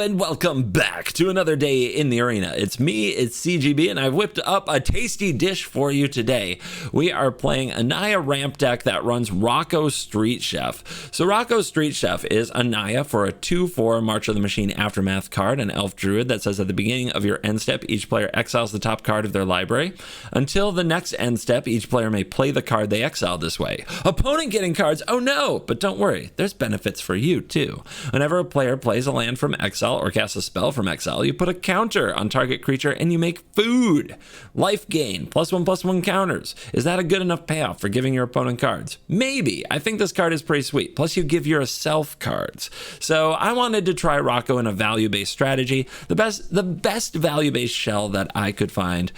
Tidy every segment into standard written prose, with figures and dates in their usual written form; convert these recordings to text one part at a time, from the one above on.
and welcome back to another day in the arena. It's me, it's CGB, and I've whipped up a tasty dish for you today. We are playing a NAYA ramp deck that runs Rocco Street Chef. So Rocco Street Chef is a NAYA for a 2/4 March of the Machine Aftermath card, an elf druid that says at the beginning of your end step, each player exiles the top card of their library. Until the next end step, each player may play the card they exiled this way. Opponent getting cards, oh no! But don't worry, there's benefits for you too. Whenever a player plays a land from exile or casts a spell from exile, you put a counter on target creature and you make food. Life gain, +1/+1 counters. Is that a good enough payoff for giving your opponent cards? Maybe. I think this card is pretty sweet. Plus you give yourself cards. So I wanted to try Rocco in a value-based strategy. The best value-based shell that I could find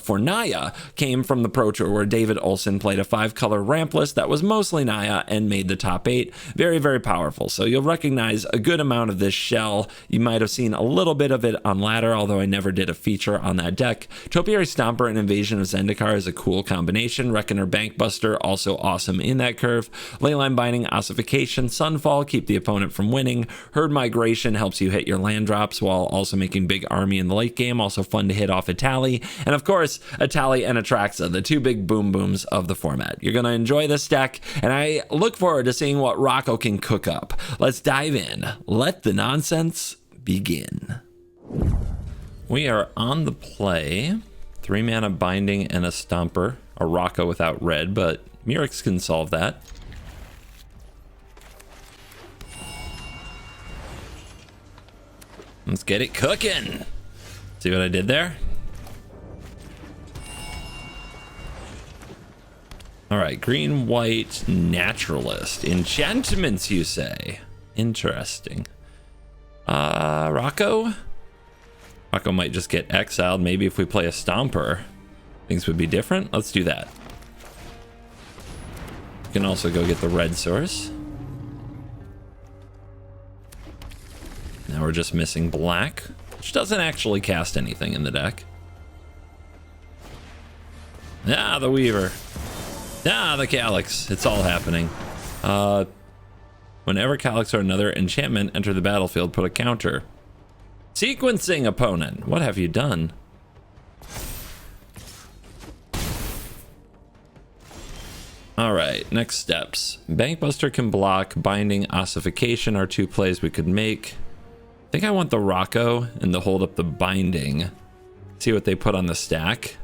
for NAYA came from the Pro Tour, where David Olson played a 5-color ramp list that was mostly NAYA and made the top 8. Very, very powerful. So you'll recognize a good amount of this shell. You might have seen a little bit of it on ladder, although I never did a feature on that deck. Topiary Stomper and Invasion of Zendikar is a cool combination. Reckoner Bankbuster, also awesome in that curve. Leyline Binding, Ossification, Sunfall, keep the opponent from winning. Herd Migration helps you hit your land drops while also making big army in the late game. Also fun to hit off Atali. And of course, Atali and Atraxa, the two big boom booms of the format. You're going to enjoy this deck, and I look forward to seeing what Rocco can cook up. Let's dive in. Let the nonsense begin. We are on the play. 3 mana Binding and a Stomper. A Rocco without red, but Murex can solve that. Let's get it cooking. See what I did there? All right, green, white, naturalist. Enchantments, you say? Interesting. Rocco? Rocco might just get exiled. Maybe if we play a Stomper, things would be different. Let's do that. You can also go get the red source. Now we're just missing black, which doesn't actually cast anything in the deck. Ah, the Weaver. Ah, the Calyx. It's all happening. Whenever Calyx or another enchantment enter the battlefield, put a counter. Sequencing opponent. What have you done? All right, next steps. Bankbuster can block. Binding, Ossification are 2 plays we could make. I think I want the Rocco and to hold up the Binding. See what they put on the stack.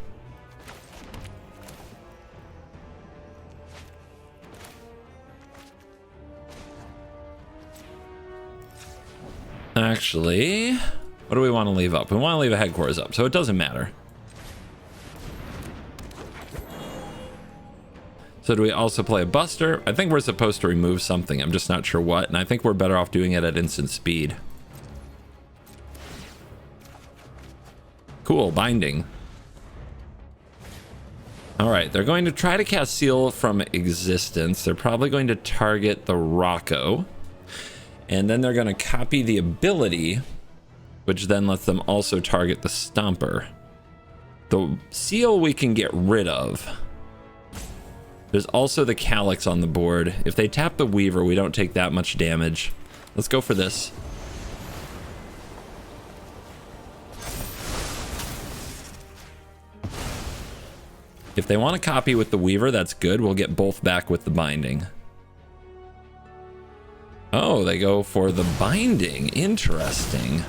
Actually, what do we want to leave up? We want to leave a headquarters up, so it doesn't matter. So do we also play a Buster? I think we're supposed to remove something. I'm just not sure what, and I think we're better off doing it at instant speed. Cool, Binding. All right, they're going to try to cast Seal from Existence. They're probably going to target the Rocco. And then they're going to copy the ability, which then lets them also target the Stomper. The Seal we can get rid of. There's also the Calyx on the board. If they tap the Weaver, we don't take that much damage. Let's go for this. If they want to copy with the Weaver, that's good. We'll get both back with the Binding. Oh, they go for the Binding. Interesting.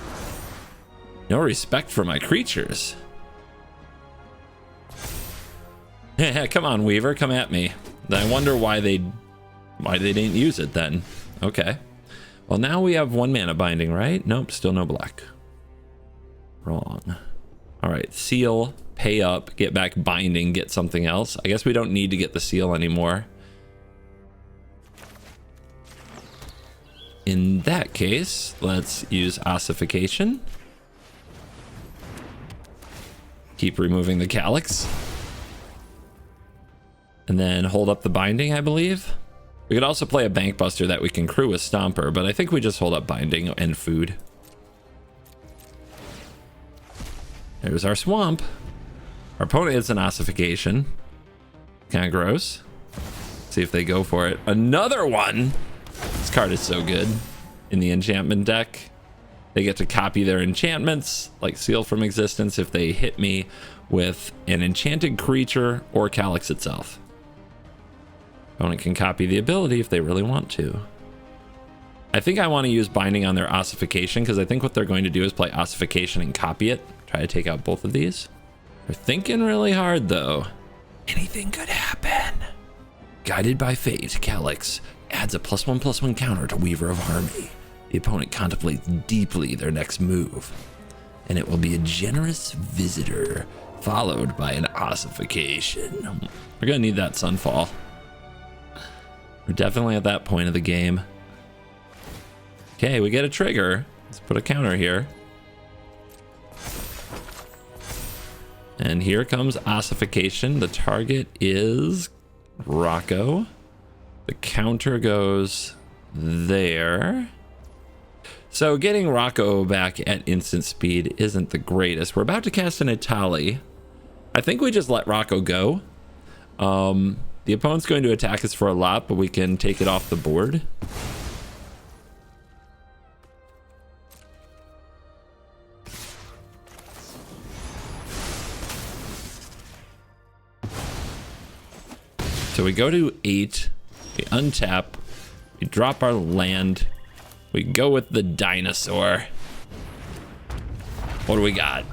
No respect for my creatures. Come on, Weaver, come at me. I wonder why they didn't use it then. Okay. Well, now we have 1 mana Binding, right? Nope, still no black. Wrong. All right, Seal, pay up, get back Binding, get something else. I guess we don't need to get the Seal anymore. In that case, let's use Ossification. Keep removing the Calyx. And then hold up the Binding, I believe. We could also play a Bankbuster that we can crew with Stomper, but I think we just hold up Binding and food. There's our swamp. Our opponent hits an Ossification. Kind of gross. See if they go for it. Another one! This card is so good in the enchantment deck. They get to copy their enchantments, like Seal from Existence, if they hit me with an enchanted creature or Calyx itself. Opponent can copy the ability if they really want to. I think I want to use Binding on their Ossification, because I think what they're going to do is play Ossification and copy it. Try to take out both of these. They're thinking really hard, though. Anything could happen. Guided by Fate, Calyx adds a +1/+1 counter to Weaver of Harmony. The opponent contemplates deeply their next move, and it will be a generous visitor, followed by an Ossification. We're gonna need that Sunfall. We're definitely at that point of the game. Okay, we get a trigger. Let's put a counter here. And here comes Ossification. The target is Rocco. The counter goes there. So getting Rocco back at instant speed isn't the greatest. We're about to cast an Itali. I think we just let Rocco go. The opponent's going to attack us for a lot, but we can take it off the board. So we go to 8, we untap, we drop our land, we go with the dinosaur. What do we got?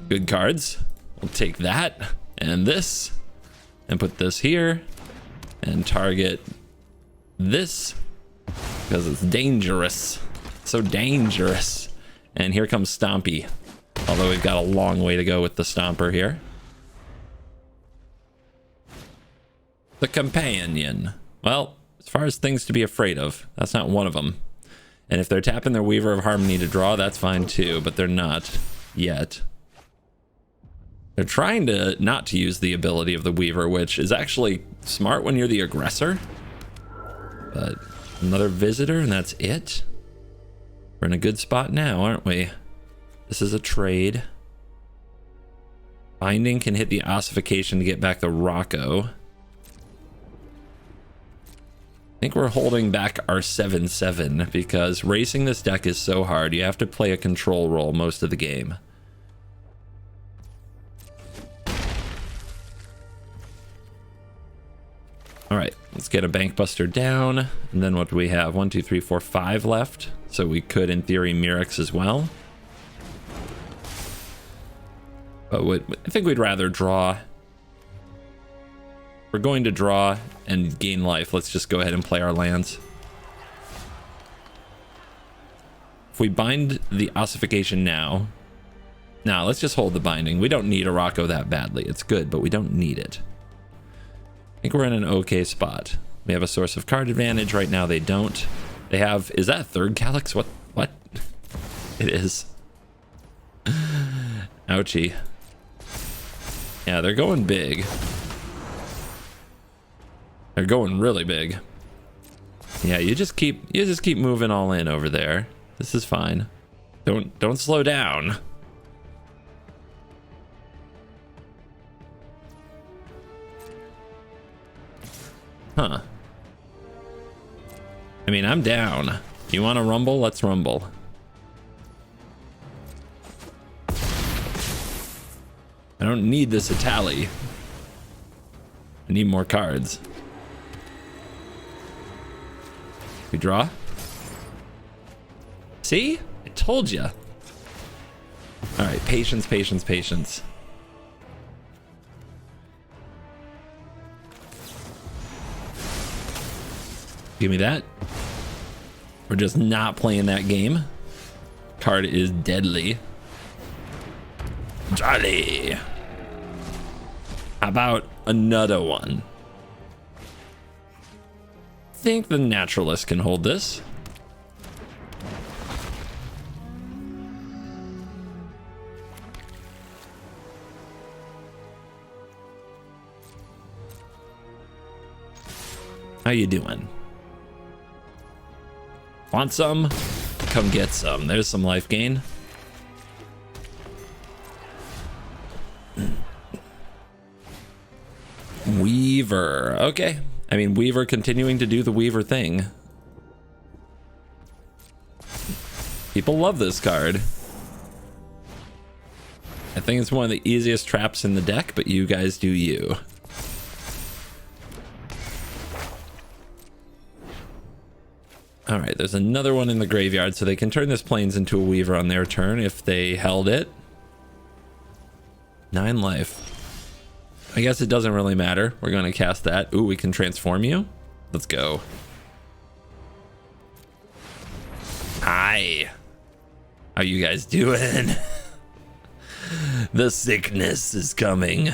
Good cards. We'll take that and this and put this here and target this because it's dangerous. So dangerous. And here comes Stompy. Although we've got a long way to go with the Stomper here. The Companion. Well, as far as things to be afraid of, that's not one of them. And if they're tapping their Weaver of Harmony to draw, that's fine too, but they're not yet. They're trying to not to use the ability of the Weaver, which is actually smart when you're the aggressor. But another visitor, and that's it. We're in a good spot now, aren't we? This is a trade. Binding can hit the Ossification to get back the Rocco. I think we're holding back our 7/7 because racing this deck is so hard. You have to play a control role most of the game. All right, let's get a Bankbuster down. And then what do we have? 1, 2, 3, 4, 5 left. So we could, in theory, Mirrex as well. But I think we'd rather draw. We're going to draw and gain life. Let's just go ahead and play our lands. If we bind the Ossification now... Nah, let's just hold the binding. We don't need a Rocco that badly. It's good, but we don't need it. I think we're in an okay spot. We have a source of card advantage. Right now they don't. They have... Is that a third Calyx? What? It is. Ouchie. Yeah, they're going big. They're going really big. Yeah, you just keep moving all in over there. This is fine. Don't slow down. Huh. I mean, I'm down. You want to rumble? Let's rumble. I don't need this Itali. I need more cards. We draw. See? I told you. All right, patience, patience, patience. Give me that. We're just not playing that game. Card is deadly. Jolly. How about another one? I think the Naturalist can hold this. How you doing? Want some? Come get some. There's some life gain. Weaver. Okay. I mean, Weaver continuing to do the Weaver thing. People love this card. I think it's one of the easiest traps in the deck, but you guys do you. All right, there's another one in the graveyard, so they can turn this Plains into a Weaver on their turn if they held it. 9 life. I guess it doesn't really matter. We're going to cast that. Ooh, we can transform you. Let's go. Hi. How you guys doing? The sickness is coming.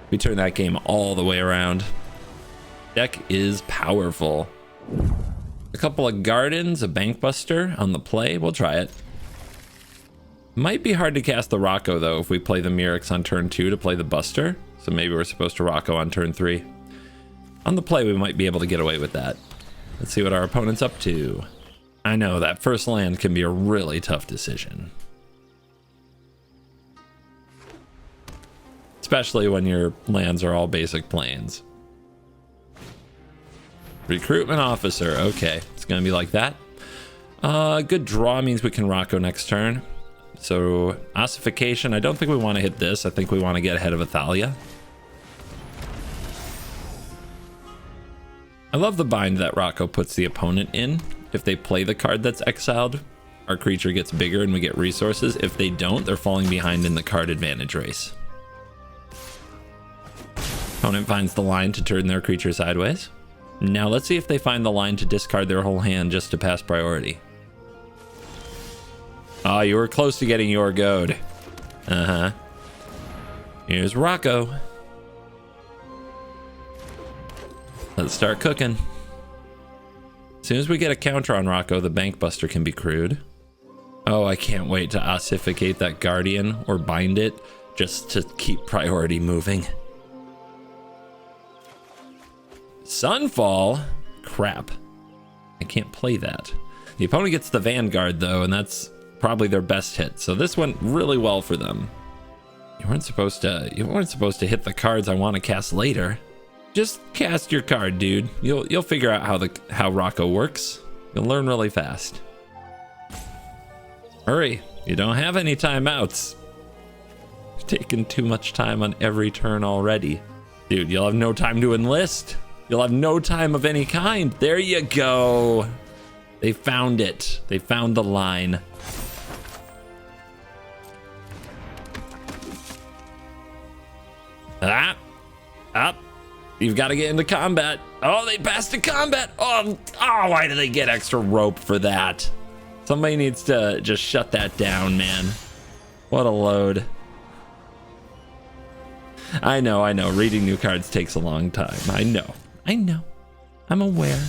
We turn that game all the way around. Deck is powerful. A couple of Gardens, a Bankbuster on the play. We'll try it. Might be hard to cast the Rocco though if we play the Mirrex on turn 2 to play the Buster. So maybe we're supposed to Rocco on turn 3. On the play we might be able to get away with that. Let's see what our opponent's up to. I know that first land can be a really tough decision. Especially when your lands are all basic plains. Recruitment Officer, okay. It's gonna be like that. Good draw means we can Rocco next turn. So, Ossification, I don't think we want to hit this. I think we want to get ahead of Athalia. I love the bind that Rocco puts the opponent in. If they play the card that's exiled, our creature gets bigger and we get resources. If they don't, they're falling behind in the card advantage race. Opponent finds the line to turn their creature sideways. Now let's see if they find the line to discard their whole hand just to pass priority. Oh, you were close to getting your goad. Uh-huh. Here's Rocco. Let's start cooking. As soon as we get a counter on Rocco, the Bankbuster can be crewed. Oh, I can't wait to ossificate that Guardian or bind it just to keep priority moving. Sunfall? Crap. I can't play that. The opponent gets the Vanguard though, and that's probably their best hit. So this went really well for them. You weren't supposed to hit the cards I want to cast later. Just cast your card, dude. You'll figure out how Rocco works. You'll learn really fast. Hurry, you don't have any timeouts. You're taking too much time on every turn already. Dude, you'll have no time to enlist. You'll have no time of any kind. There you go. They found it. They found the line. Up. You've got to get into combat. Oh, they passed to combat. Oh, why do they get extra rope for that? Somebody needs to just shut that down, man. What a load. I know. Reading new cards takes a long time. I know. I'm aware.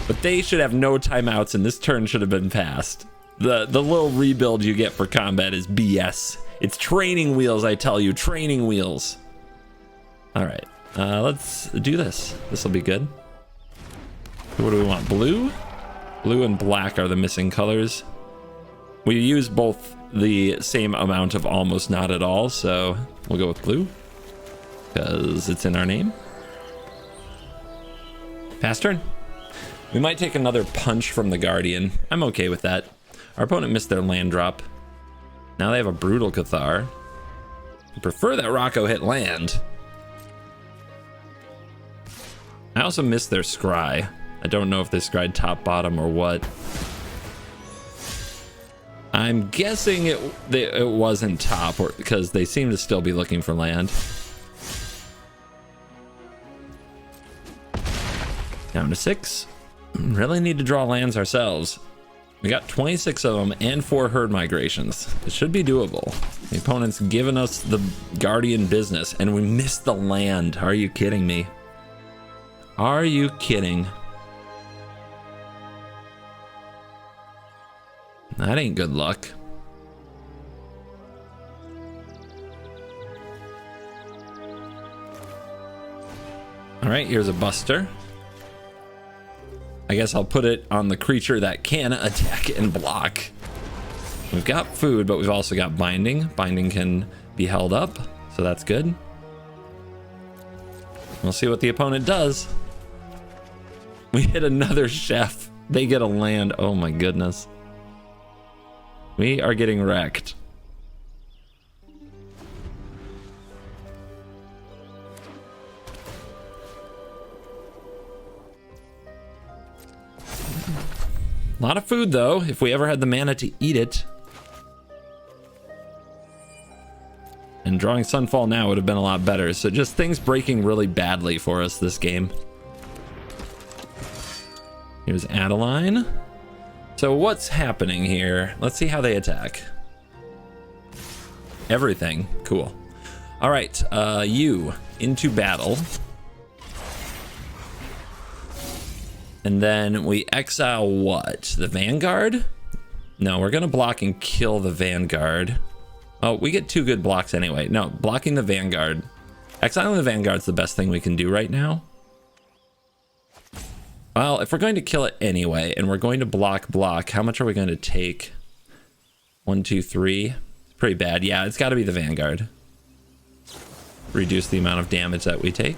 But they should have no timeouts, and this turn should have been passed. The little rebuild you get for combat is BS. It's training wheels, I tell you, training wheels. All right, let's do this. This will be good. What do we want? Blue? Blue and black are the missing colors. We use both the same amount of almost not at all, so we'll go with blue because it's in our name. Pass turn. We might take another punch from the Guardian. I'm okay with that. Our opponent missed their land drop. Now they have a Brutal Cathar. I prefer that Rocco hit land. I also missed their Scry. I don't know if they scryed top, bottom, or what. I'm guessing it wasn't top, or because they seem to still be looking for land. Down to 6. Really need to draw lands ourselves. We got 26 of them and 4 herd migrations. It should be doable. The opponent's given us the Guardian business and we missed the land. Are you kidding me? Are you kidding? That ain't good luck. All right, here's a Buster. I guess I'll put it on the creature that can attack and block. We've got food, but we've also got binding. Binding can be held up, so that's good. We'll see what the opponent does. We hit another chef. They get a land. Oh my goodness. We are getting wrecked. A lot of food though, if we ever had the mana to eat it. And drawing Sunfall now would have been a lot better. So just things breaking really badly for us this game. Here's Adeline. So what's happening here? Let's see how they attack. Everything. Cool. All right, you into battle. And then we exile what? The Vanguard? No, we're gonna block and kill the Vanguard. Oh, we get 2 good blocks anyway. No, blocking the Vanguard. Exiling the Vanguard's the best thing we can do right now. Well, if we're going to kill it anyway, and we're going to block, how much are we going to take? 1, 2, 3. It's pretty bad. Yeah, it's got to be the Vanguard. Reduce the amount of damage that we take.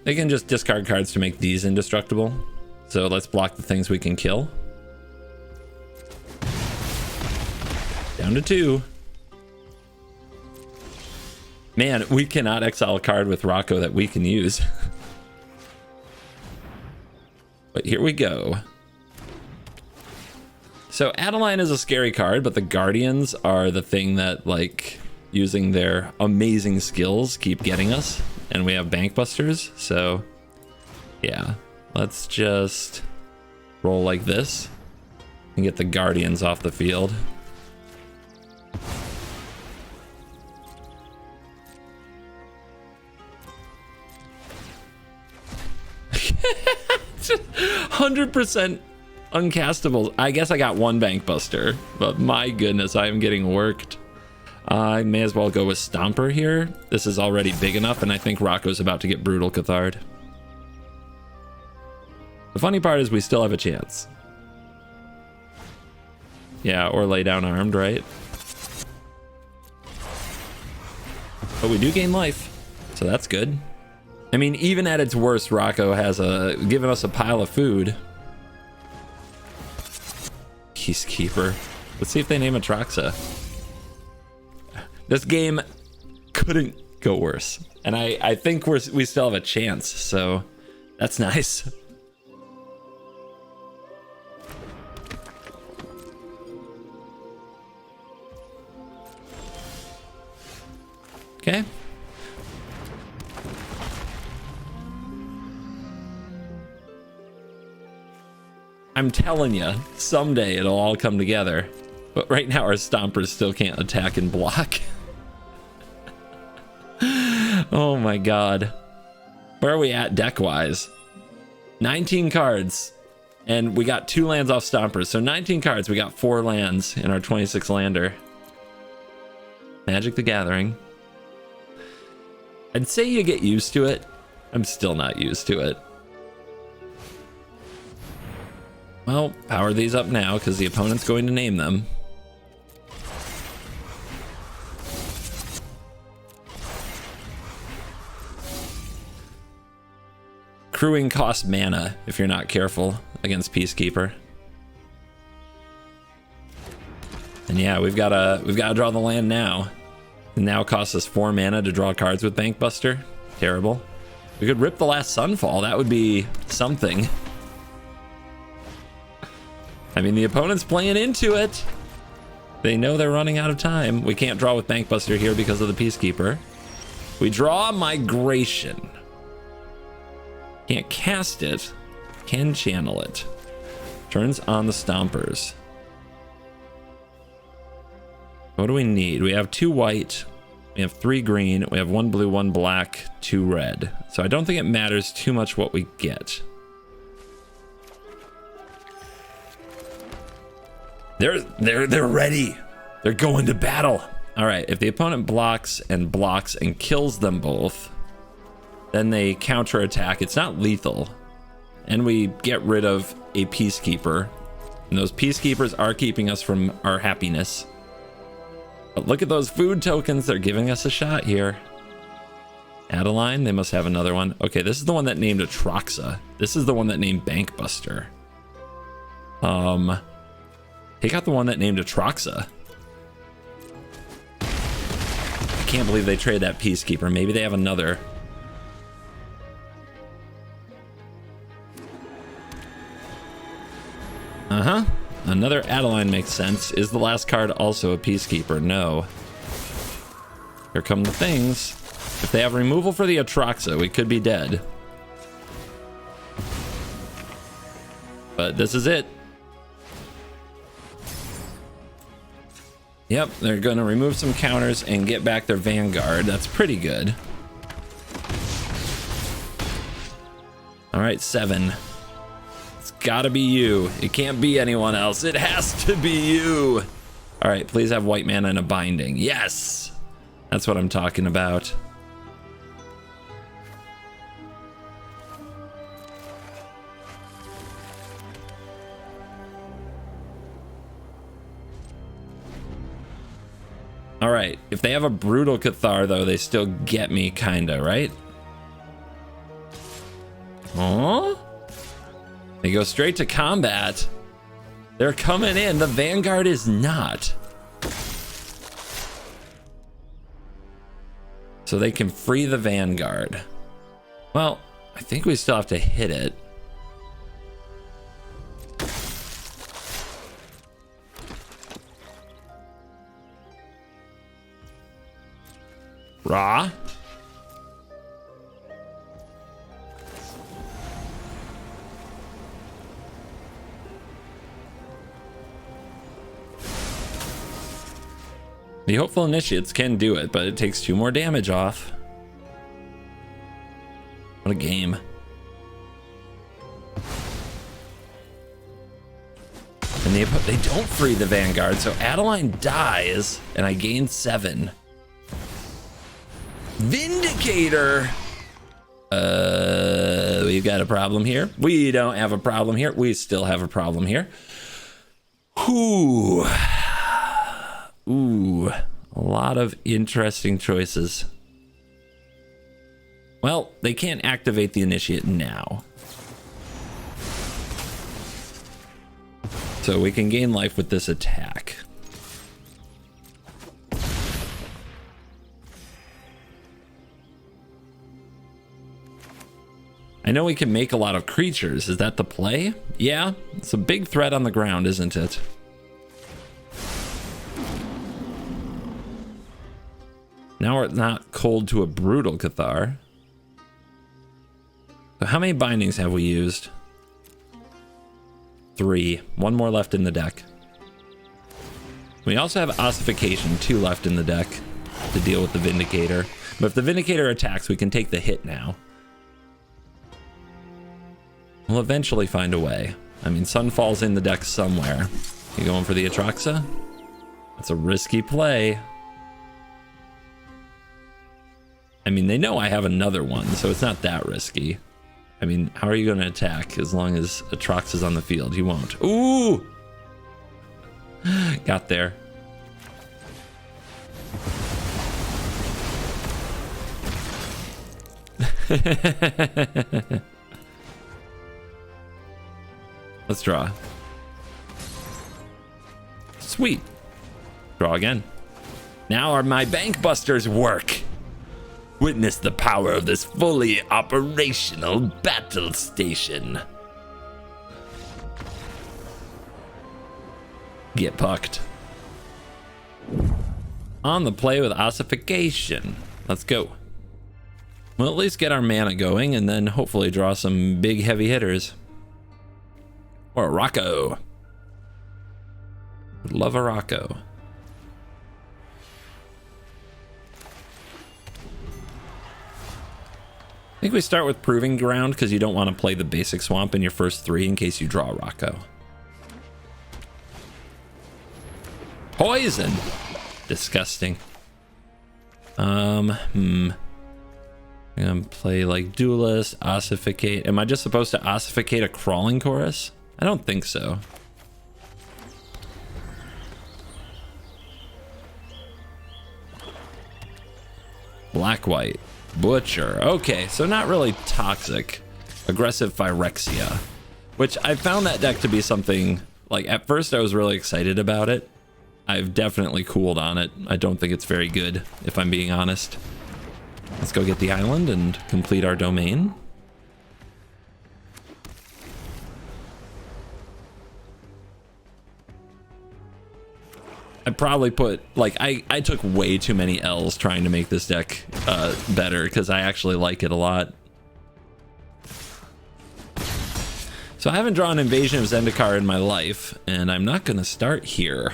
They can just discard cards to make these indestructible. So let's block the things we can kill. Down to 2. Man, we cannot exile a card with Rocco that we can use. But here we go. So Adeline is a scary card, but the Guardians are the thing that, like, using their amazing skills keep getting us. And we have Bankbusters, so yeah, let's just roll like this and get the Guardians off the field. Just 100% uncastable. I guess I got 1 Bankbuster, but my goodness, I am getting worked. I may as well go with Stomper here. This is already big enough, and I think Rocco's about to get Brutal Cathard. The funny part is we still have a chance. Yeah, or lay down armed, right? But we do gain life, so that's good. I mean, even at its worst, Rocco has given us a pile of food. Peacekeeper. Let's see if they name Atraxa. This game couldn't go worse. And I think we still have a chance, so that's nice. Okay. I'm telling you, someday it'll all come together. But right now our Stompers still can't attack and block. Oh my god. Where are we at deck-wise? 19 cards. And we got 2 lands off Stompers. So 19 cards, we got 4 lands in our 26 lander. Magic the Gathering. I'd say you get used to it. I'm still not used to it. Well, power these up now because the opponent's going to name them. Crewing costs mana if you're not careful against Peacekeeper. And yeah, we've got to draw the land now. It now costs us 4 mana to draw cards with Bankbuster. Terrible. We could rip the last Sunfall. That would be something. I mean, the opponent's playing into it. They know they're running out of time. We can't draw with Bankbuster here because of the Peacekeeper. We draw Migration. Can't cast it. Can channel it. Turns on the Stompers. What do we need? We have 2 white. We have 3 green. We have 1 blue, 1 black, 2 red. So I don't think it matters too much what we get. They're ready. They're going to battle. All right, if the opponent blocks and kills them both, then they counterattack. It's not lethal. And we get rid of a Peacekeeper. And those Peacekeepers are keeping us from our happiness. But look at those food tokens. They're giving us a shot here. Adeline, they must have another one. Okay, this is the one that named Atroxa. This is the one that named Bankbuster. He got the one that named Atroxa. I can't believe they traded that Peacekeeper. Maybe they have another. Another Adeline makes sense. Is the last card also a Peacekeeper? No. Here come the things. If they have removal for the Atroxa, we could be dead. But this is it. Yep, they're going to remove some counters and get back their Vanguard. That's pretty good. All right, 7. It's got to be you. It can't be anyone else. It has to be you. All right, please have white mana and a binding. Yes, that's what I'm talking about. All right, if they have a Brutal Cathar, though, they still get me, kinda, right? Huh? They go straight to combat. They're coming in. The Vanguard is not. So they can free the Vanguard. Well, I think we still have to hit it. Raw. The Hopeful Initiates can do it, but it takes 2 more damage off. What a game. And they don't free the Vanguard, so Adeline dies, and I gain 7. Vindicator. We've got a problem here. We don't have a problem here. We still have a problem here. Ooh, a lot of interesting choices. Well, they can't activate the Initiate now. So we can gain life with this attack. I know we can make a lot of creatures. Is that the play? Yeah, it's a big threat on the ground, isn't it? Now we're not cold to a Brutal Cathar. So how many bindings have we used? 3. 1 more left in the deck. We also have Ossification, 2 left in the deck to deal with the Vindicator. But if the Vindicator attacks, we can take the hit now. We'll eventually find a way. I mean, Sunfall's in the deck somewhere. You going for the Atroxa? That's a risky play. I mean, they know I have another one, so it's not that risky. I mean, how are you going to attack as long as Atroxa's on the field? You won't. Ooh! Got there. Let's draw. Sweet. Draw again. Now are my bank busters work. Witness the power of this fully operational battle station. Get pucked. On the play with Ossification. Let's go. We'll at least get our mana going and then hopefully draw some big heavy hitters. Or a Rocco. Love a Rocco. I think we start with Proving Ground because you don't want to play the basic swamp in your first 3 in case you draw a Rocco. Poison! Disgusting. I'm gonna play like Duelist, Ossificate. Am I just supposed to Ossificate a Crawling Chorus? I don't think so. Black-white. Butcher. Okay, so not really toxic. Aggressive Phyrexia. Which I found that deck to be something, like at first I was really excited about it. I've definitely cooled on it. I don't think it's very good, if I'm being honest. Let's go get the island and complete our domain. I probably put, like, I took way too many L's trying to make this deck better, because I actually like it a lot. So I haven't drawn Invasion of Zendikar in my life, and I'm not going to start here.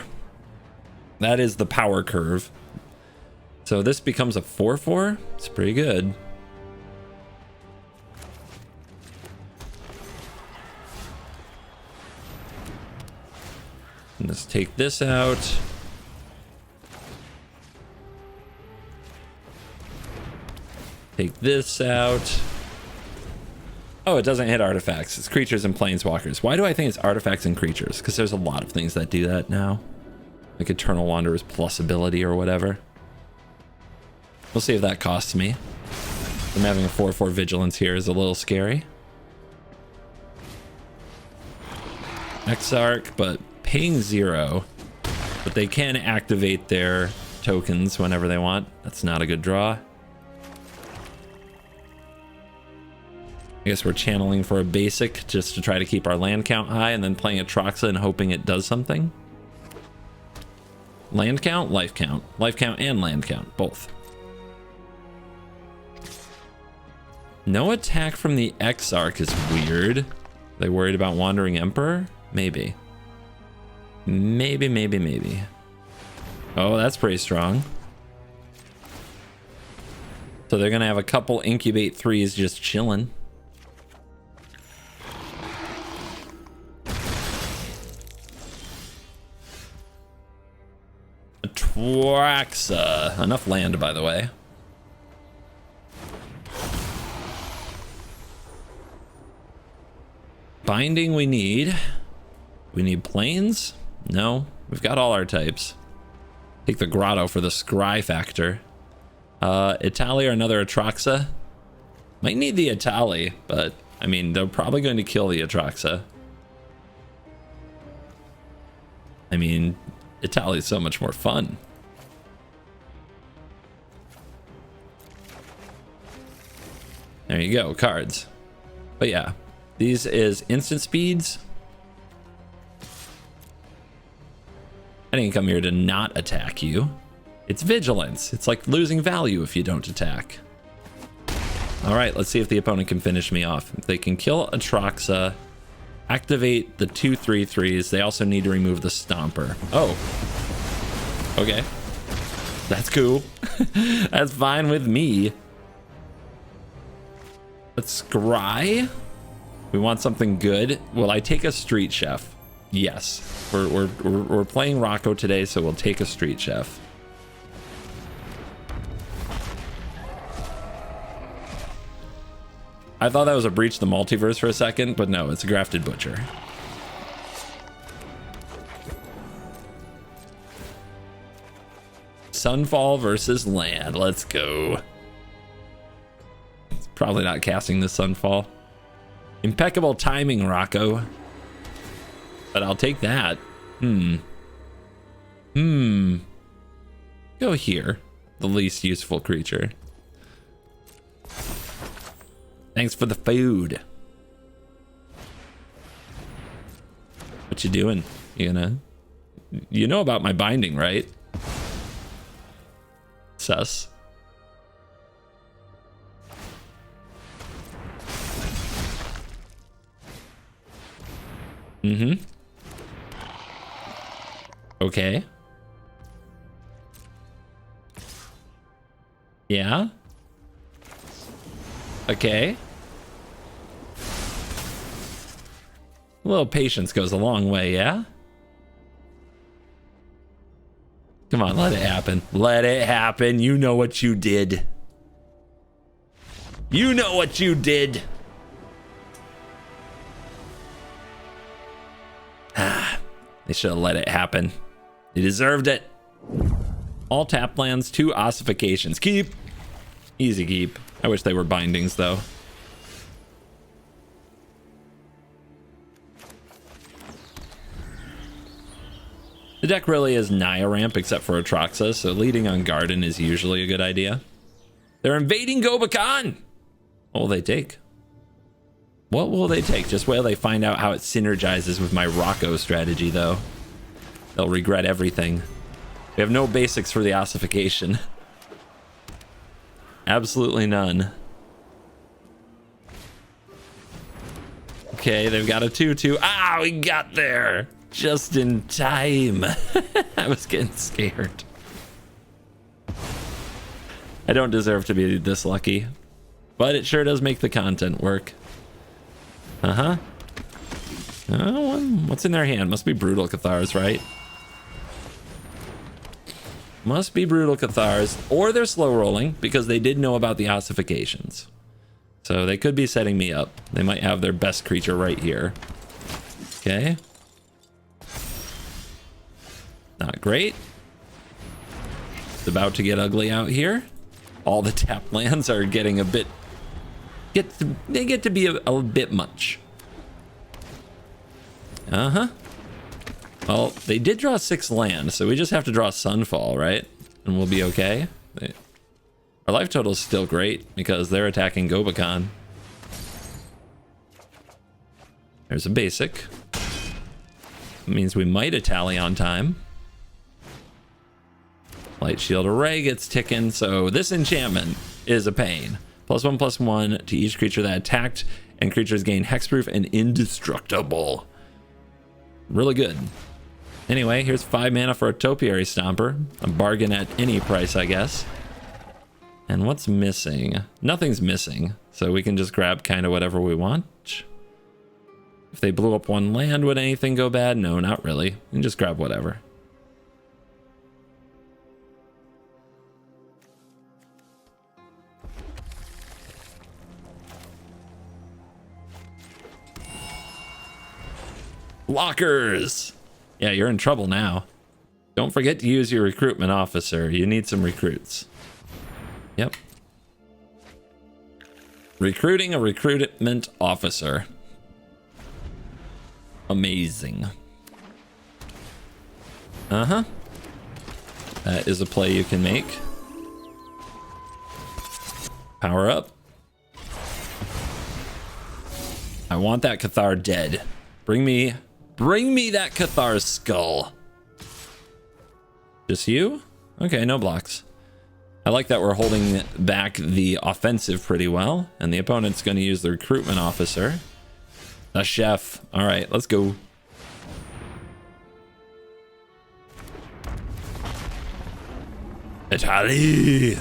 That is the power curve. So this becomes a 4/4. It's pretty good. Let's take this out. Take this out. Oh, it doesn't hit artifacts. It's creatures and planeswalkers. Why do I think it's artifacts and creatures? Because there's a lot of things that do that now. Like Eternal Wanderer's plus ability or whatever. We'll see if that costs me. I'm having a 4/4 vigilance here is a little scary. Exarch, but paying 0. But they can activate their tokens whenever they want. That's not a good draw. I guess we're channeling for a basic just to try to keep our land count high, and then playing Atraxa and hoping it does something. Land count, life count. Life count and land count, both. No attack from the Exarch is weird. They worried about Wandering Emperor? Maybe. Maybe. Oh, that's pretty strong. So they're gonna have a couple incubate 3s just chilling. Atraxa. Enough land, by the way. Binding we need. We need planes? No, we've got all our types. Take the Grotto for the scry factor. Itali or another Atraxa. Might need the Itali, but I mean, they're probably going to kill the Atraxa. I mean, Itali is so much more fun. There you go, cards. But yeah, these is instant speeds. I didn't come here to not attack you. It's vigilance. It's like losing value if you don't attack. All right, let's see if the opponent can finish me off. If they can kill Atraxa, activate the 2/3/3s. They also need to remove the Stomper. Oh, okay. That's cool. That's fine with me. Let's scry. We want something good. Will I take a Street Chef? Yes. We're playing Rocco today, so we'll take a Street Chef. I thought that was a Breach the Multiverse for a second, but no, it's a Grafted Butcher. Sunfall versus land. Let's go. It's probably not casting the Sunfall. Impeccable timing, Rocco. But I'll take that. Go here. The least useful creature. Thanks for the food. What you doing? You gonna... You know about my binding, right? Sus. Okay. Yeah. Okay. A little patience goes a long way, yeah? Come on, let it happen. Let it happen. You know what you did. You know what you did. They should have let it happen. They deserved it. All tap lands, 2 ossifications. Keep. Easy keep. I wish they were bindings, though. The deck really is Naya ramp, except for Atraxa, so leading on Garden is usually a good idea. They're invading Gobakhan! What will they take? What will they take? Just wait till they find out how it synergizes with my Rocco strategy, though. They'll regret everything. We have no basics for the ossification. Absolutely none. Okay, they've got a 2/2. Ah, we got there! Just in time. I was getting scared. I don't deserve to be this lucky, but it sure does make the content work. Oh, what's in their hand? Must be Brutal Cathars, right? Must be Brutal Cathars, or they're slow rolling because they did know about the ossifications. So they could be setting me up. They might have their best creature right here. Okay. Not great. It's about to get ugly out here. All the tap lands are getting a bit... They get to be a bit much. Well, they did draw 6 land, so we just have to draw Sunfall, right? And we'll be okay. Our life total is still great because they're attacking Gobakhan. There's a basic. It means we might a tally on time. Light Shield Array gets ticking, so this enchantment is a pain. +1/+1 to each creature that attacked, and creatures gain hexproof and indestructible. Really good. Anyway, here's 5 mana for a Topiary Stomper. A bargain at any price, I guess. And what's missing? Nothing's missing, so we can just grab kind of whatever we want. If they blew up 1 land, would anything go bad? No, not really. You can just grab whatever. Lockers! Yeah, you're in trouble now. Don't forget to use your recruitment officer. You need some recruits. Yep. Recruiting a recruitment officer. Amazing. That is a play you can make. Power up. I want that Cathar dead. Bring me that Cathar's skull. Just you? Okay, no blocks. I like that we're holding back the offensive pretty well, and the opponent's going to use the recruitment officer. The chef. All right, let's go. Italy.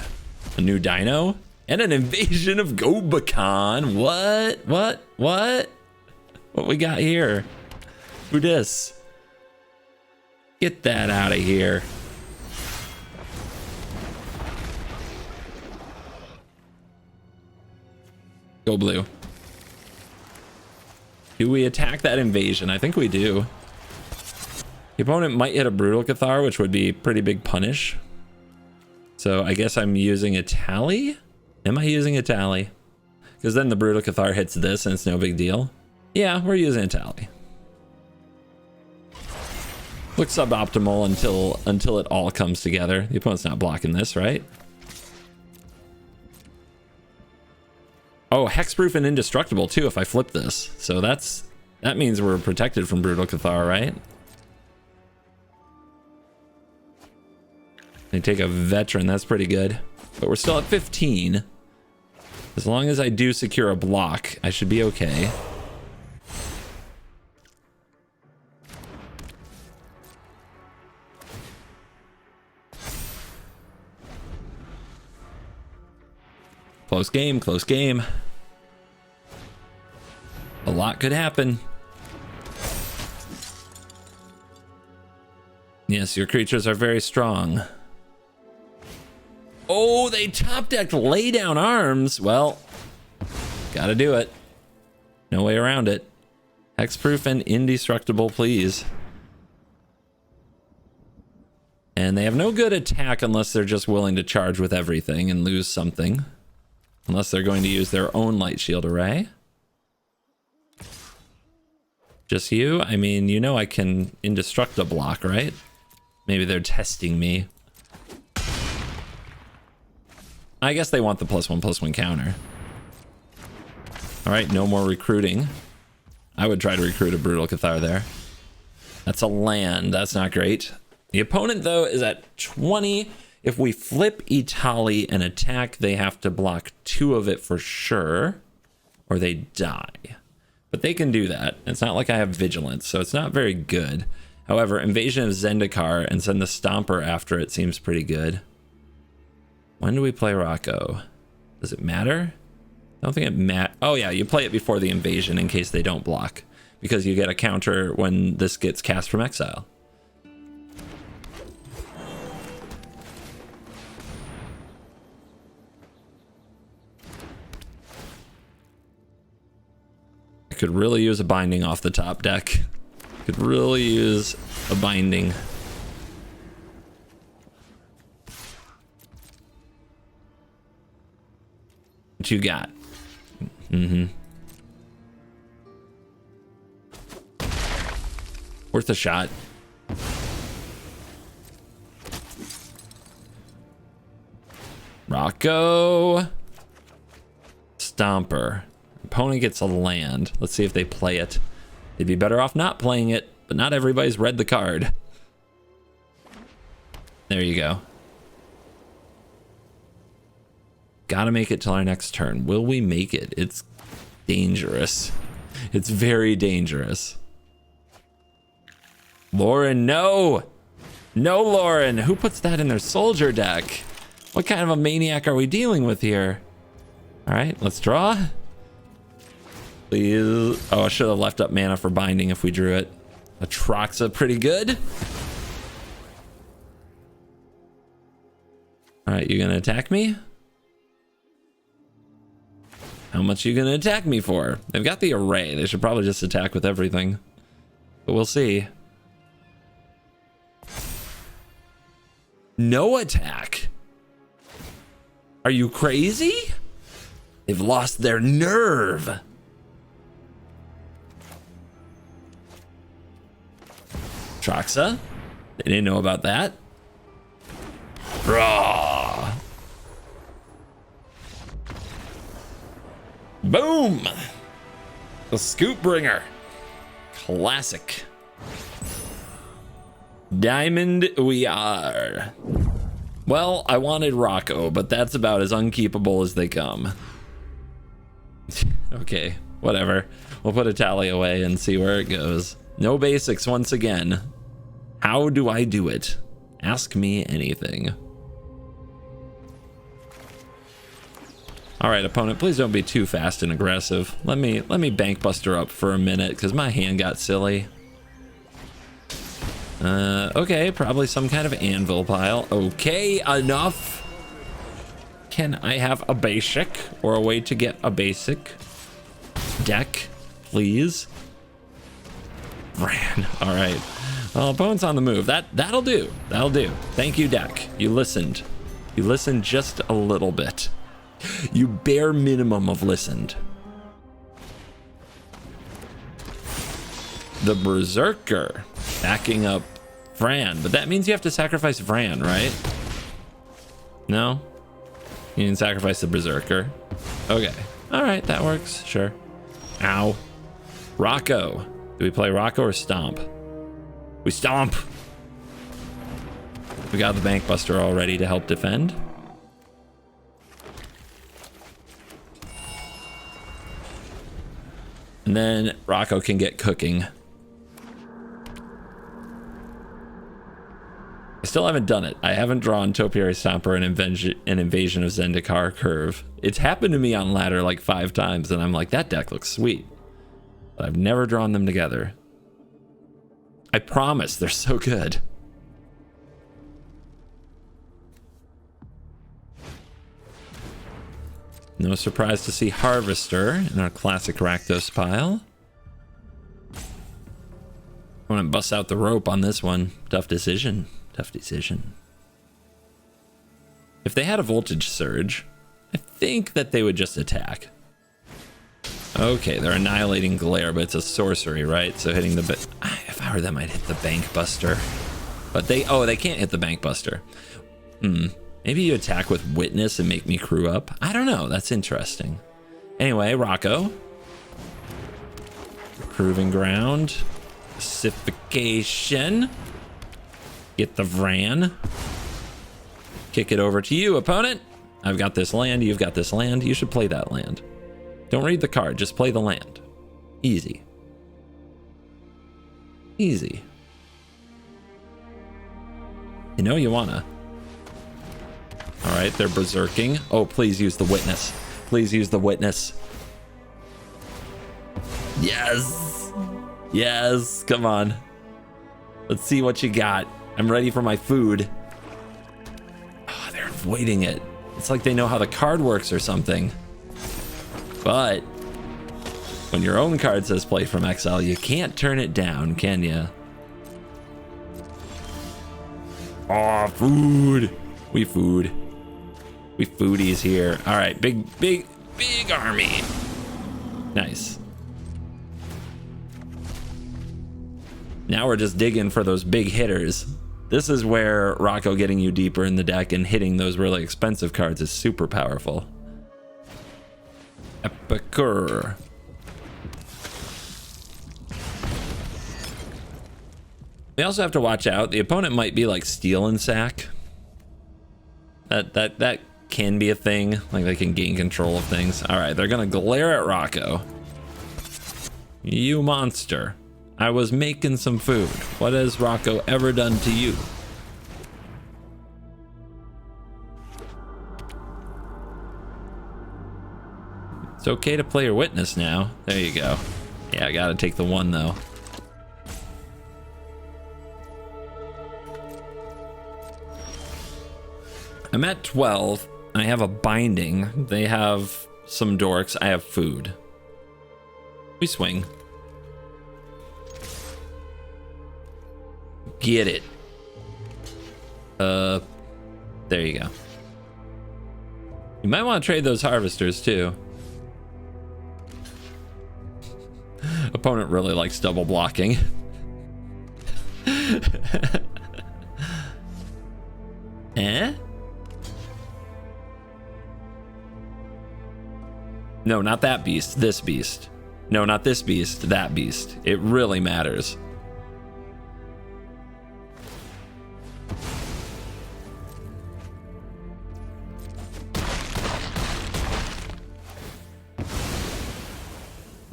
A new dino and an invasion of Gobakhan. What we got here? Who dis? Get that out of here. Go blue. Do we attack that invasion? I think we do. The opponent might hit a Brutal Cathar, which would be pretty big punish. So I guess I'm using a tally? Am I using a tally? Because then the Brutal Cathar hits this and it's no big deal. Yeah, we're using a tally. Looks suboptimal until it all comes together. The opponent's not blocking this, right? Oh, hexproof and indestructible too if I flip this. So that means we're protected from Brutal Cathar, right? They take a veteran, that's pretty good. But we're still at 15. As long as I do secure a block, I should be okay. Close game, close game. A lot could happen. Yes, your creatures are very strong. Oh, they top decked lay down arms. Well, Gotta do it. No way around it. Hexproof and indestructible, please. And they have no good attack unless they're just willing to charge with everything and lose something. Unless they're going to use their own light shield array. Just you? I mean, you know I can indestructible block, right? Maybe they're testing me. I guess they want the +1/+1 counter. All right, no more recruiting. I would try to recruit a Brutal Cathar there. That's a land. That's not great. The opponent, though, is at 20. If we flip Itali and attack, they have to block 2 of it for sure, or they die. But they can do that. It's not like I have Vigilance, so it's not very good. However, Invasion of Zendikar and send the Stomper after it seems pretty good. When do we play Rocco? Does it matter? I don't think it matters. Oh yeah, you play it before the invasion in case they don't block, because you get a counter when this gets cast from exile. I could really use a binding off the top deck. Could really use a binding. What you got? Worth a shot. Rocco. Stomper. Opponent gets a land. Let's see if they play it. They'd be better off not playing it, but not everybody's read the card. There you go. Gotta make it till our next turn. Will we make it? It's dangerous. It's very dangerous. Lauren, no! No, Lauren! Who puts that in their soldier deck? What kind of a maniac are we dealing with here? Alright, let's draw. Please. Oh, I should have left up mana for binding if we drew it. Atraxa, pretty good. Alright, you gonna attack me? How much are you gonna attack me for? They've got the array. They should probably just attack with everything. But we'll see. No attack. Are you crazy? They've lost their nerve. Traxa? They didn't know about that. Raw. Boom! The Scoop Bringer. Classic. Diamond we are. Well, I wanted Rocco, but that's about as unkeepable as they come. Okay, whatever. We'll put a tally away and see where it goes. No basics once again. How do I do it? Ask me anything. All right, opponent, please don't be too fast and aggressive. Let me bank buster up for a minute because my hand got silly. Okay, probably some kind of anvil pile. Okay, enough. Can I have a basic or a way to get a basic deck, please? Ran. All right. Well, opponent's on the move. That'll do. That'll do. Thank you, deck. You listened. You listened just a little bit. You bare minimum of listened. The Berserker backing up Vran, but that means you have to sacrifice Vran, right? No? You can sacrifice the Berserker. Okay. All right, that works. Sure. Ow. Rocco. Do we play Rocco or Stomp? We Stomp. We got the Bank Buster already to help defend. And then Rocco can get cooking. I still haven't done it. I haven't drawn Topiary Stomper and Invasion of Zendikar curve. It's happened to me on ladder like 5 times, and I'm like, that deck looks sweet. But I've never drawn them together. I promise, they're so good. No surprise to see Harvester in our classic Rakdos pile. I want to bust out the rope on this one. Tough decision. Tough decision. If they had a voltage surge, I think that they would just attack. Okay, they're annihilating glare, but it's a sorcery, right? So hitting the... If I were them, I'd hit the bank buster. But they... Oh, they can't hit the bank buster. Maybe you attack with witness and make me crew up. I don't know. That's interesting. Anyway, Rocco. Proving ground. Pacification. Get the Vran. Kick it over to you, opponent. I've got this land. You've got this land. You should play that land. Don't read the card. Just play the land. Easy. Easy. You know you wanna. All right, they're berserking. Oh, please use the witness. Please use the witness. Yes. Yes, come on. Let's see what you got. I'm ready for my food. Oh, they're avoiding it. It's like they know how the card works or something. But when your own card says play from exile, you can't turn it down, can you? Oh, food. We food. We foodies here. All right, big army. Nice. Now we're just digging for those big hitters. This is where Rocco getting you deeper in the deck and hitting those really expensive cards is super powerful. Epicure. We also have to watch out. The opponent might be like steal and sack. That can be a thing. Like they can gain control of things. All right, they're gonna glare at Rocco. You monster. I was making some food. What has Rocco ever done to you? It's okay to play your witness now. There you go. Yeah, I gotta take the one though. I'm at 12. I have a binding. They have some dorks. I have food. We swing. Get it. There you go. You might want to trade those harvesters too. Opponent really likes double blocking. Eh? No, not that beast. This beast. No, not this beast. That beast. It really matters.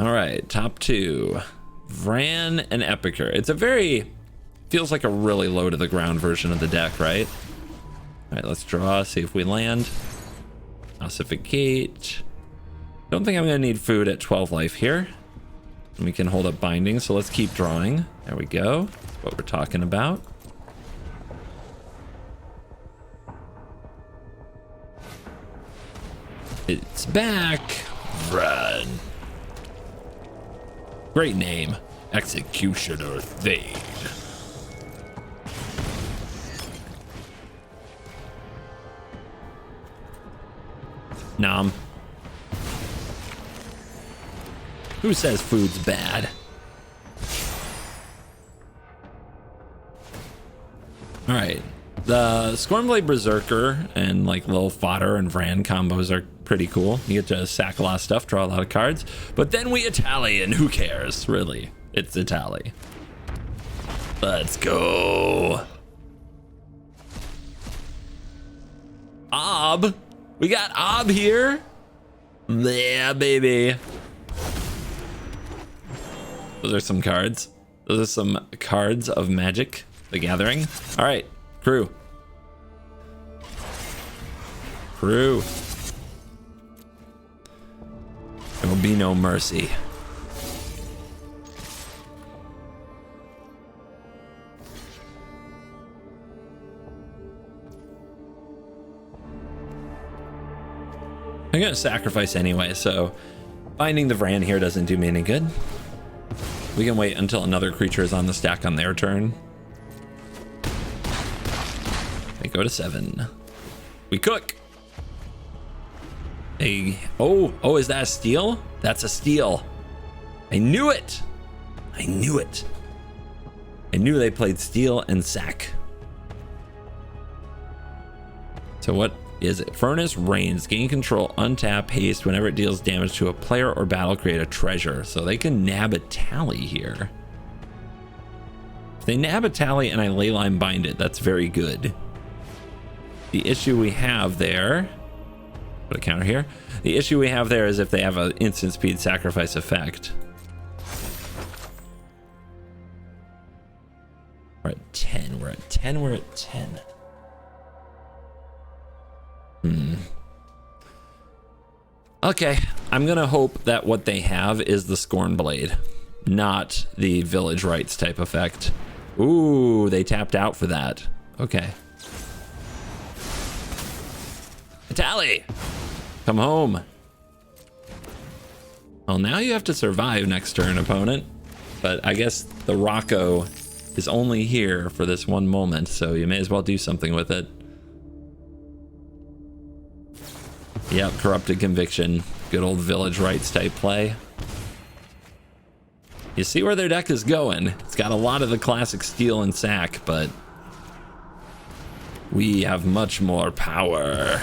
All right, top two. Vran and Epicure. It's a very... feels like a really low to the ground version of the deck, right? All right, let's draw, see if we land. Ossificate. Don't think I'm gonna need food at 12 life here. And we can hold up binding, so let's keep drawing. There we go. What we're talking about. It's back. Run. Great name. Executioner Thane. Nom. Who says food's bad? All right. The Scornblade Berserker and like little fodder and Vran combos are pretty cool. You get to sack a lot of stuff, draw a lot of cards, but then we Itali, and who cares, really? It's Itali. Let's go. Ob. We got Ob here. Yeah, baby. Those are some cards. Those are some cards of Magic the Gathering. All right, crew. Crew. There will be no mercy. I'm gonna sacrifice anyway, so finding the Vran here doesn't do me any good. We can wait until another creature is on the stack on their turn. They go to 7. We cook. Oh, is that a steal? That's a steal. I knew it. I knew it. I knew they played steal and sack. So what is it? Furnace Reigns. Gain control, untap, haste. Whenever it deals damage to a player or battle, create a treasure. So they can nab a tally here. If they nab a tally and I leyline bind it, that's very good. The issue we have there, put a counter here. The issue we have there is if they have an instant speed sacrifice effect. We're at 10. We're at 10. We're at 10. Okay, I'm gonna hope that what they have is the Scorn Blade, not the Village Rites type effect. Ooh, they tapped out for that. Okay. Tally, come home. Well, now you have to survive next turn, opponent. But I guess the Rocco is only here for this one moment, so you may as well do something with it. Yep, Corrupted Conviction. Good old Village Rites type play. You see where their deck is going. It's got a lot of the classic steal and sack, but we have much more power.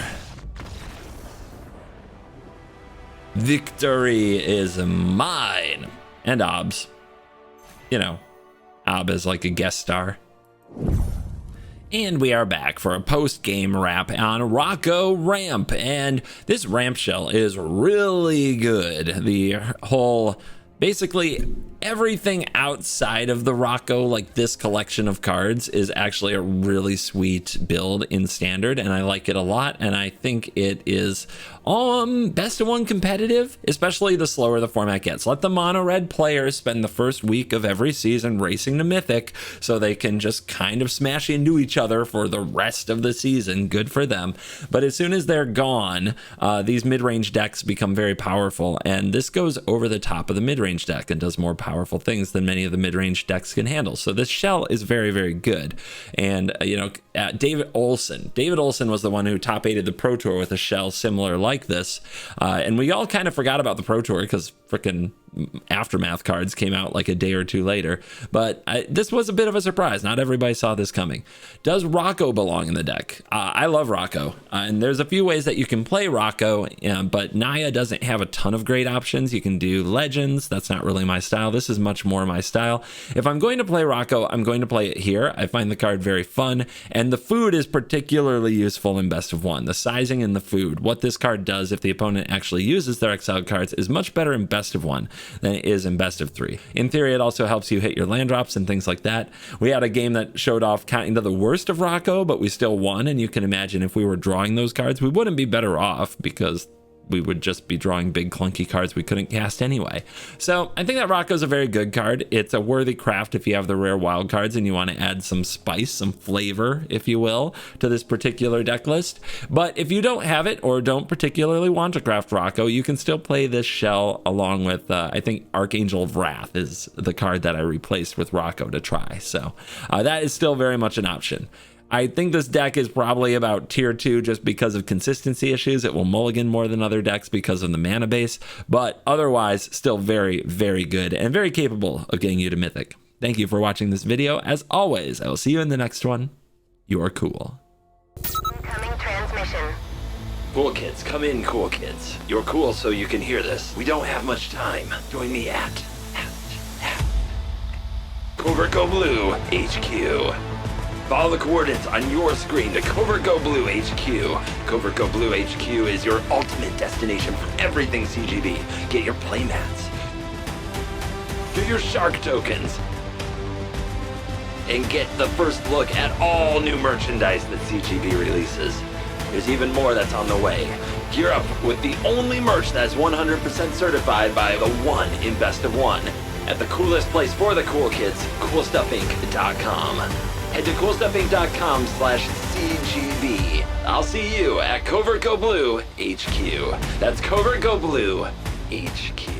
Victory is mine. And Obs. You know, Ob is like a guest star. And we are back for a post-game wrap on Rocco Ramp. And this ramp shell is really good. The whole, basically everything outside of the Rocco, like this collection of cards, is actually a really sweet build in Standard, and I like it a lot. And I think it is best of one competitive, especially the slower the format gets. Let the mono red players spend the first week of every season racing to Mythic so they can just kind of smash into each other for the rest of the season. Good for them. But as soon as they're gone, these mid-range decks become very powerful, and this goes over the top of the mid-range deck and does more powerful things than many of the mid-range decks can handle. So this shell is very, very good. And you know, David Olson was the one who top 8'd the Pro Tour with a shell similar like this, and we all kind of forgot about the Pro Tour because frickin' Aftermath cards came out like a day or two later. But this was a bit of a surprise. Not everybody saw this coming. Does Rocco belong in the deck? I love Rocco, and there's a few ways that you can play Rocco, but Naya doesn't have a ton of great options. You can do Legends. That's not really my style. This is much more my style. If I'm going to play Rocco, I'm going to play it here. I find the card very fun, and the food is particularly useful in Best of One. The sizing and the food. What this card does if the opponent actually uses their exiled cards is much better in Best of One than it is in Best of 3. In theory, it also helps you hit your land drops and things like that. We had a game that showed off kind of the worst of Rocco, but we still won, and you can imagine if we were drawing those cards, we wouldn't be better off because we would just be drawing big clunky cards we couldn't cast anyway. So I think that Rocco's a very good card. It's a worthy craft if you have the rare wild cards and you want to add some spice, some flavor, if you will, to this particular deck list. But if you don't have it or don't particularly want to craft Rocco, you can still play this shell along with, I think Archangel of Wrath is the card that I replaced with Rocco to try. So that is still very much an option. I think this deck is probably about tier 2 just because of consistency issues. It will mulligan more than other decks because of the mana base, but otherwise still very, very good and very capable of getting you to Mythic. Thank you for watching this video. As always, I will see you in the next one. You are cool. Incoming transmission. Cool kids, come in, cool kids. You're cool so you can hear this. We don't have much time. Join me at CovertGoBlue HQ. Follow the coordinates on your screen to CovertGoBlue HQ. CovertGoBlue HQ is your ultimate destination for everything CGB. Get your playmats, get your shark tokens, and get the first look at all new merchandise that CGB releases. There's even more that's on the way. Gear up with the only merch that's 100% certified by the one in Best of One at the coolest place for the cool kids, CoolStuffInc.com. Head head to coolstuffing.com/CGB. I'll see you at CovertGoBlue HQ. That's CovertGoBlue HQ.